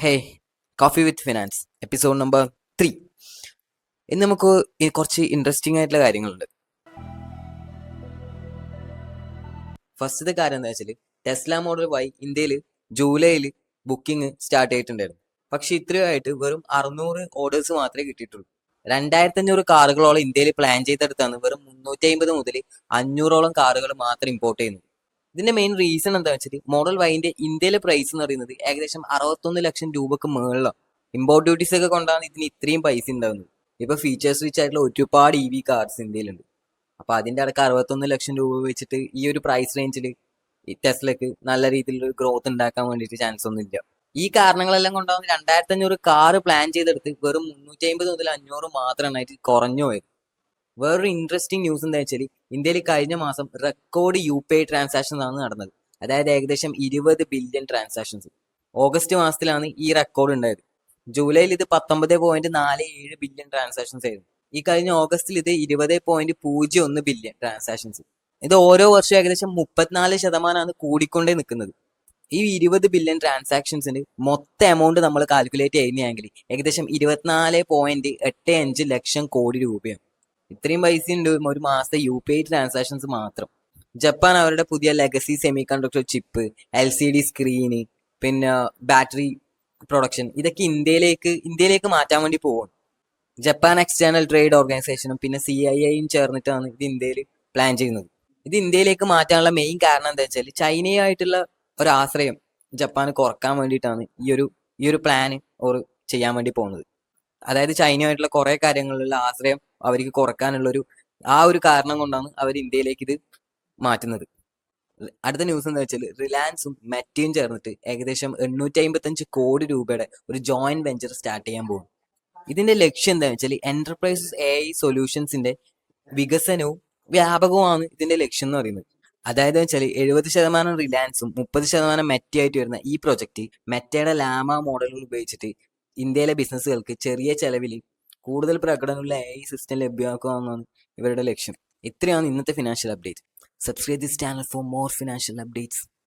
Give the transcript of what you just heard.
Hey coffee with finance episode number 3. ഇന്ന് നമുക്ക് കുറച്ച് ഇൻട്രസ്റ്റിംഗ് ആയിട്ടുള്ള കാര്യങ്ങളുണ്ട്. ഫസ്റ്റത്തെ കാര്യം എന്താ വെച്ചാൽ ടെസ്ല മോഡൽ Y ഇന്ത്യയിൽ ജൂലൈയിൽ ബുക്കിംഗ് സ്റ്റാർട്ട് ചെയ്തിട്ടുണ്ടായിരുന്നു. പക്ഷെ ഇത്രയായിട്ട് വെറും 600 ഓർഡേഴ്സ് മാത്രമേ കിട്ടിയിട്ടുള്ളൂ. 2500 കാറുകളോളം ഇന്ത്യയിൽ പ്ലാൻ ചെയ്തെടുത്താണ് വെറും 350 മുതൽ 500ഓളം കാറുകൾ മാത്രം ഇമ്പോർട്ട് ചെയ്യുന്നത്. ഇതിന്റെ മെയിൻ റീസൺ എന്താ വെച്ചാൽ മോഡൽ വൈന്റെ ഇന്ത്യയിലെ പ്രൈസ് എന്ന് പറയുന്നത് ഏകദേശം 61 ലക്ഷം രൂപക്ക് മുകളിലാണ്. ഇമ്പോർട്ട് ഡ്യൂട്ടീസ് ഒക്കെ കൊണ്ടാണ് ഇതിന് ഇത്രയും പൈസ ഉണ്ടാകുന്നത്. ഇപ്പൊ ഫീച്ചേഴ്സ് റിച്ച് ആയിട്ടുള്ള ഒരുപാട് EV കാർസ് ഇന്ത്യയിലുണ്ട്. അപ്പൊ അതിന്റെ അടക്കം 61 ലക്ഷം രൂപ വെച്ചിട്ട് ഈ ഒരു പ്രൈസ് റേഞ്ചിൽ ഈ ടെസ്ലക്ക് നല്ല രീതിയിലുള്ള ഒരു ഗ്രോത്ത് ഉണ്ടാക്കാൻ വേണ്ടിയിട്ട് ചാൻസ് ഒന്നും ഇല്ല. ഈ കാരണങ്ങളെല്ലാം കൊണ്ടാണ് 2500 കാറ് പ്ലാൻ ചെയ്തെടുത്ത് വെറും 350 മുതൽ 500 മാത്രമായിട്ട് കുറഞ്ഞു പോയത്. വേറൊരു ഇൻട്രസ്റ്റിംഗ് ന്യൂസ് എന്താ വെച്ചാൽ ഇന്ത്യയിൽ കഴിഞ്ഞ മാസം റെക്കോർഡ് UPI ട്രാൻസാക്ഷൻസ് ആണ് നടന്നത്. അതായത് ഏകദേശം 20 ബില്യൺ ട്രാൻസാക്ഷൻസ്. ഓഗസ്റ്റ് മാസത്തിലാണ് ഈ റെക്കോർഡ് ഉണ്ടായത്. ജൂലൈയിൽ ഇത് 19.47 ബില്യൺ ട്രാൻസാക്ഷൻസ് ആയിരുന്നു. ഈ കഴിഞ്ഞ ഓഗസ്റ്റിൽ ഇത് 20.01 ബില്യൺ ട്രാൻസാക്ഷൻസ്. ഇത് ഓരോ വർഷവും ഏകദേശം 34% കൂടിക്കൊണ്ടേ നിൽക്കുന്നത്. ഈ 20 ബില്യൺ ട്രാൻസാക്ഷൻസിന് മൊത്തം എമൗണ്ട് നമ്മൾ കാൽക്കുലേറ്റ് ചെയ്യുകയാണെങ്കിൽ ഏകദേശം 24.85 ലക്ഷം കോടി രൂപയാണ്. ഇത്രയും പൈസ ഉണ്ട് ഒരു മാസത്തെ UPI ട്രാൻസാക്ഷൻസ് മാത്രം. ജപ്പാൻ അവരുടെ പുതിയ legacy semi conductor chip, LCD screen, പിന്നെ ബാറ്ററി പ്രൊഡക്ഷൻ ഇതൊക്കെ ഇന്ത്യയിലേക്ക് മാറ്റാൻ വേണ്ടി പോകും. ജപ്പാൻ എക്സ്റ്റേണൽ ട്രേഡ് ഓർഗനൈസേഷനും പിന്നെ CIIയും ചേർന്നിട്ടാണ് ഇത് ഇന്ത്യയിൽ പ്ലാൻ ചെയ്യുന്നത്. ഇത് ഇന്ത്യയിലേക്ക് മാറ്റാനുള്ള മെയിൻ കാരണം എന്താ വെച്ചാൽ ചൈനയായിട്ടുള്ള ഒരു ആശ്രയം ജപ്പാന് കുറക്കാൻ വേണ്ടിയിട്ടാണ് ഈ ഒരു പ്ലാന് ഓർ ചെയ്യാൻ വേണ്ടി പോകുന്നത്. അതായത് ചൈനയായിട്ടുള്ള കുറെ കാര്യങ്ങളിലുള്ള ആശ്രയം അവർക്ക് കുറക്കാനുള്ള ഒരു കാരണം കൊണ്ടാണ് അവർ ഇന്ത്യയിലേക്ക് ഇത് മാറ്റുന്നത്. അടുത്ത ന്യൂസ് എന്താ വെച്ചാൽ റിലയൻസും മെറ്റയും ചേർന്നിട്ട് ഏകദേശം 855 കോടി രൂപയുടെ ഒരു ജോയിന്റ് വെഞ്ചർ സ്റ്റാർട്ട് ചെയ്യാൻ പോകും. ഇതിന്റെ ലക്ഷ്യം എന്താണെന്ന് വെച്ചാൽ എന്റർപ്രൈസസ് AI സൊല്യൂഷൻസിന്റെ വികസനവും വ്യാപകവുമാണ് ഇതിന്റെ ലക്ഷ്യം എന്ന് പറയുന്നത്. അതായത് വെച്ചാൽ 70% റിലയൻസും 30% മെറ്റയായിട്ട് വരുന്ന ഈ പ്രൊജക്ട് മെറ്റയുടെ ലാമ മോഡലുകൾ ഉപയോഗിച്ചിട്ട് ഇന്ത്യയിലെ ബിസിനസ്സുകൾക്ക് ചെറിയ ചെലവിൽ കൂടുതൽ പ്രകടനമുള്ള AI സിസ്റ്റം ലഭ്യമാക്കുക എന്നാണ് ഇവരുടെ ലക്ഷ്യം. ഇത്രയാണ് ഇന്നത്തെ financial update. Subscribe this channel for more financial updates.